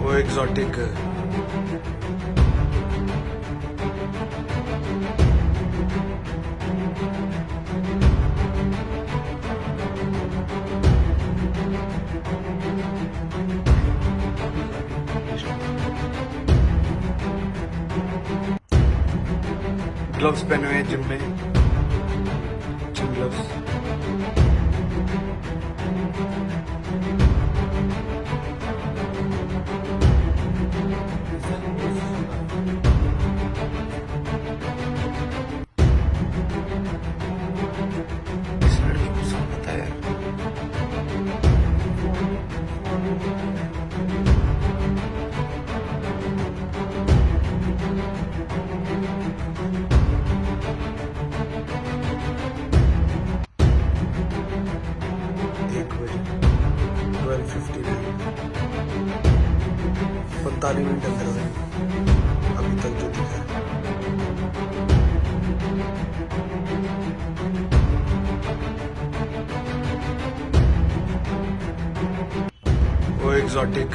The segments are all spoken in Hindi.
वो एग्जॉटिक ग्लव्स पहने हुए हैं जिम में, जिम ग्लव्स। इस लड़की को सब पता है। एक बजे 12:59 45 मिनट अंदर हुए अभी तक जो दिखा है। वो एग्जॉटिक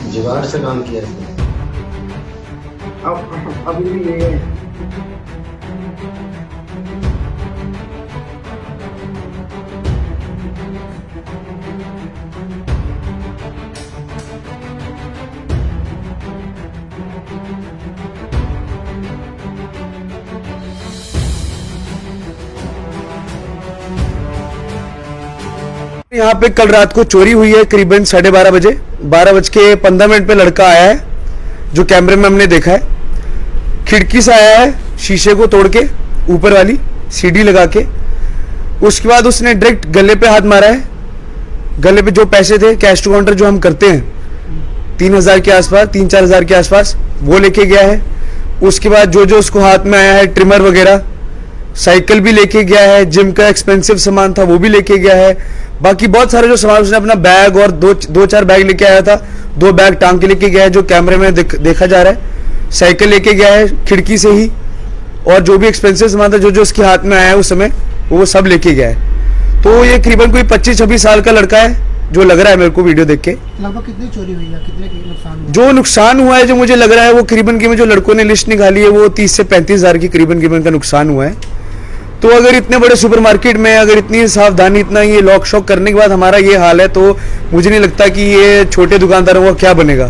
जुगाड़ से काम किया इसने। अब अभी भी ये है। यहाँ पे कल रात को चोरी हुई है करीबन 12:30 बजे। 12:15 पे लड़का आया है जो कैमरे में हमने देखा है। खिड़की से आया है, शीशे को तोड़ के ऊपर वाली सीढ़ी लगा के। उसके बाद उसने डायरेक्ट गले पे हाथ मारा है। गले पे जो पैसे थे कैश टू काउंटर जो हम करते हैं 3,000 के आसपास, 3-4 हज़ार के आसपास, वो लेके गया है। उसके बाद जो जो उसको हाथ में आया है, ट्रिमर वगैरह, साइकिल भी लेके गया है, जिम का एक्सपेंसिव सामान था वो भी लेके गया है। बाकी बहुत सारे जो सामान, उसने अपना बैग और दो चार बैग लेके आया था, 2 बैग टांग के लेके गया है जो कैमरे में देखा जा रहा है। साइकिल लेके गया है खिड़की से ही, और जो भी एक्सपेंसिव सामान था जो जो उसके हाथ में आया है उस समय वो सब लेके गया है। तो ये करीबन कोई 25-26 साल का लड़का है जो लग रहा है मेरे को वीडियो देख के। लगभग कितनी चोरी हुई है, कितने नुकसान हुआ? जो नुकसान हुआ है जो मुझे लग रहा है वो करीबन जो लड़कों ने लिस्ट निकाली है वो 30 से 35 हज़ार की करीबन का नुकसान हुआ है। तो अगर इतने बड़े सुपरमार्केट में अगर इतनी सावधानी, इतना ये लॉक शॉक करने के बाद हमारा ये हाल है, तो मुझे नहीं लगता कि ये छोटे दुकानदारों का क्या बनेगा।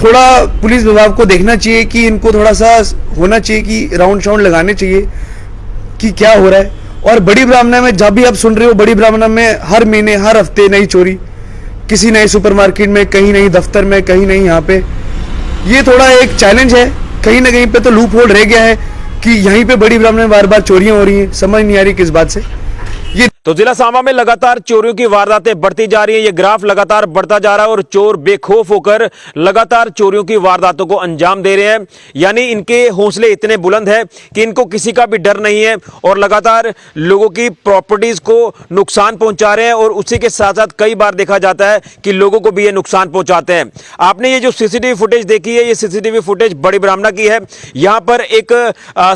थोड़ा पुलिस विभाग को देखना चाहिए कि इनको थोड़ा सा होना चाहिए कि राउंड शाउंड लगाने चाहिए कि क्या हो रहा है। और बड़ी ब्राह्मणा में जब भी आप सुन रहे हो, बड़ी ब्राह्मणा में हर महीने हर हफ्ते नई चोरी, किसी नए सुपरमार्केट में, कहीं नहीं दफ्तर में, कहीं नहीं यहाँ पे। ये थोड़ा एक चैलेंज है, कहीं ना कहीं पे तो लूप होल रह गया है कि यहीं पे बड़ी ब्राह्मण में बार बार चोरियां हो रही हैं। समझ नहीं आ रही किस बात से। ये तो जिला सांबा में लगातार चोरियों की वारदातें बढ़ती जा रही हैं। ये ग्राफ लगातार बढ़ता जा रहा है और चोर बेखौफ होकर लगातार चोरियों की वारदातों को अंजाम दे रहे हैं। यानी इनके हौसले इतने बुलंद हैं कि इनको किसी का भी डर नहीं है और लगातार लोगों की प्रॉपर्टीज को नुकसान पहुंचा रहे हैं। और उसी के साथ साथ कई बार देखा जाता है कि लोगों को भी ये नुकसान पहुंचाते हैं। आपने ये जो सीसीटीवी फुटेज देखी है, ये सीसीटीवी फुटेज बड़ी ब्राह्मणा की है। यहां पर एक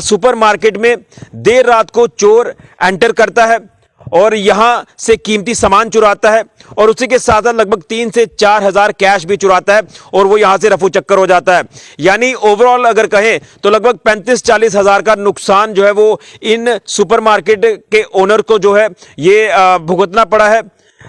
सुपरमार्केट में देर रात को चोर एंटर करता है और यहां से कीमती सामान चुराता है और उसी के साथ लगभग 3 से 4 हज़ार कैश भी चुराता है और वो यहां से रफू चक्कर हो जाता है। यानी ओवरऑल अगर कहें तो लगभग 35-40 हज़ार का नुकसान जो है वो इन सुपरमार्केट के ओनर को जो है ये भुगतना पड़ा है,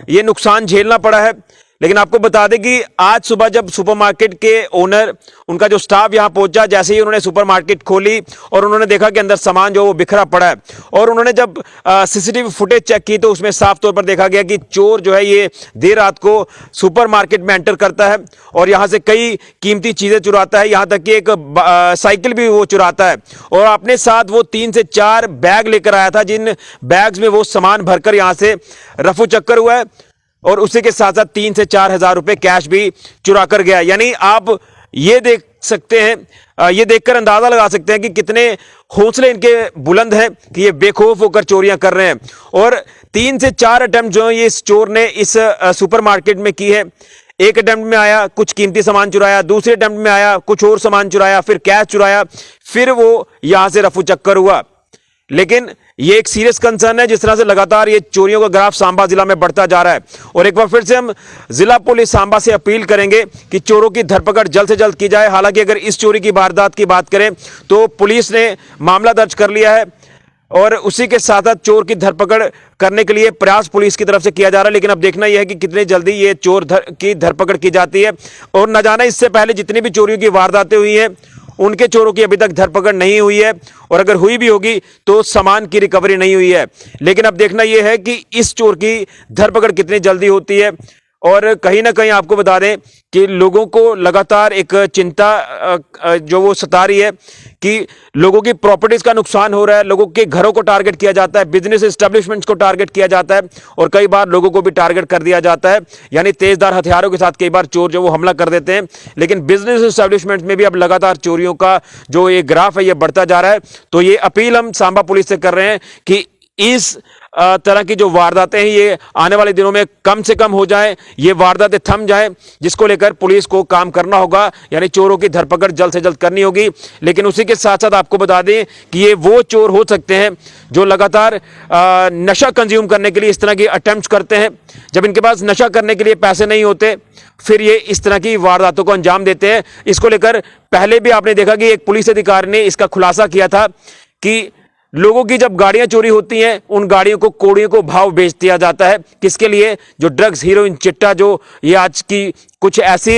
ये नुकसान झेलना पड़ा है। लेकिन आपको बता दें कि आज सुबह जब सुपरमार्केट के ओनर, उनका जो स्टाफ यहां पहुंचा, जैसे ही उन्होंने सुपरमार्केट खोली और उन्होंने देखा कि अंदर सामान जो वो बिखरा पड़ा है, और उन्होंने जब सीसीटीवी फुटेज चेक की तो उसमें साफ तौर पर देखा गया कि चोर जो है ये देर रात को सुपरमार्केट में एंटर करता है और यहां से कई कीमती चीजें चुराता है। यहां तक कि एक साइकिल भी वो चुराता है और अपने साथ वो 3 से 4 बैग लेकर आया था, जिन बैग्स में वो सामान भरकर यहां से रफू चक्कर हुआ है। और उसी के साथ साथ 3 से 4 हजार रुपए कैश भी चुरा कर गया। यानी आप ये देख सकते हैं, ये देखकर अंदाजा लगा सकते हैं कि कितने हौसले इनके बुलंद हैं कि ये बेखौफ होकर चोरियां कर रहे हैं। और 3 से 4 अटेम्प्ट जो ये इस चोर ने इस सुपरमार्केट में की है। एक अटेम्प्ट में आया, कुछ कीमती सामान चुराया, दूसरे अटेम्प्ट में आया, कुछ और सामान चुराया, फिर कैश चुराया, फिर वो यहां से रफू चक्कर हुआ। लेकिन ये एक सीरियस कंसर्न है, जिस तरह से लगातार ये चोरियों का ग्राफ सांबा जिला में बढ़ता जा रहा है। और एक बार फिर से हम जिला पुलिस सांबा से अपील करेंगे कि चोरों की धरपकड़ जल्द से जल्द की जाए। हालांकि अगर इस चोरी की वारदात की बात करें तो पुलिस ने मामला दर्ज कर लिया है और उसी के साथ साथ चोर की धरपकड़ करने के लिए प्रयास पुलिस की तरफ से किया जा रहा है। लेकिन अब देखना यह है कि कितनी जल्दी ये चोर की धरपकड़ की जाती है। और न जाना इससे पहले जितनी भी चोरियों की वारदातें हुई हैं उनके चोरों की अभी तक धरपकड़ नहीं हुई है, और अगर हुई भी होगी तो सामान की रिकवरी नहीं हुई है। लेकिन अब देखना यह है कि इस चोर की धरपकड़ कितनी जल्दी होती है। और कहीं ना कहीं आपको बता दें कि लोगों को लगातार एक चिंता जो वो सता रही है कि लोगों की प्रॉपर्टीज का नुकसान हो रहा है, लोगों के घरों को टारगेट किया जाता है, बिजनेस एस्टेब्लिशमेंट्स को टारगेट किया जाता है, और कई बार लोगों को भी टारगेट कर दिया जाता है। यानी तेजधार हथियारों के साथ कई बार चोर जो वो हमला कर देते हैं। लेकिन बिजनेस एस्टेब्लिशमेंट्स में भी अब लगातार चोरियों का जो ये ग्राफ है ये बढ़ता जा रहा है। तो ये अपील हम सांबा पुलिस से कर रहे हैं कि इस तरह की जो वारदातें हैं ये आने वाले दिनों में कम से कम हो जाएं, ये वारदातें थम जाएं, जिसको लेकर पुलिस को काम करना होगा। यानी चोरों की धरपकड़ जल्द से जल्द करनी होगी। लेकिन उसी के साथ साथ आपको बता दें कि ये वो चोर हो सकते हैं जो लगातार नशा कंज्यूम करने के लिए इस तरह की अटेम्प्ट करते हैं। जब इनके पास नशा करने के लिए पैसे नहीं होते फिर ये इस तरह की वारदातों को अंजाम देते हैं। इसको लेकर पहले भी आपने देखा कि एक पुलिस अधिकारी ने इसका खुलासा किया था कि लोगों की जब गाड़ियां चोरी होती हैं उन गाड़ियों को कोड़ियों को भाव बेच दिया जाता है। किसके लिए? जो ड्रग्स, हीरोइन, चिट्टा, जो ये आज की कुछ ऐसी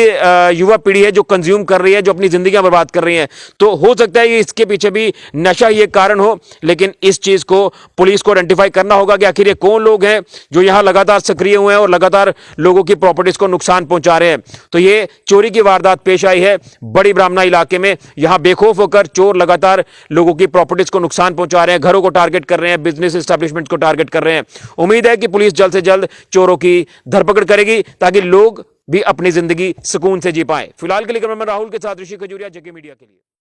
युवा पीढ़ी है जो कंज्यूम कर रही है, जो अपनी जिंदगियां बर्बाद कर रही है। तो हो सकता है कि इसके पीछे भी नशा ये कारण हो। लेकिन इस चीज को पुलिस को आइडेंटिफाई करना होगा कि आखिर ये कौन लोग हैं जो यहां लगातार सक्रिय हुए हैं और लगातार लोगों की प्रॉपर्टीज को नुकसान पहुंचा रहे हैं। तो ये चोरी की वारदात पेश आई है बड़ी ब्राह्मणा इलाके में। यहां बेखौफ होकर चोर लगातार लोगों की प्रॉपर्टीज को नुकसान पहुंचा रहे हैं, घरों को टारगेट कर रहे हैं, बिजनेस एस्टेब्लिशमेंट को टारगेट कर रहे हैं। उम्मीद है कि पुलिस जल्द से जल्द चोरों की धरपकड़ करेगी ताकि लोग भी अपनी जिंदगी सुकून से जी पाए। फिलहाल के लिए मैं राहुल के साथ ऋषि खजूरिया, जेके मीडिया के लिए।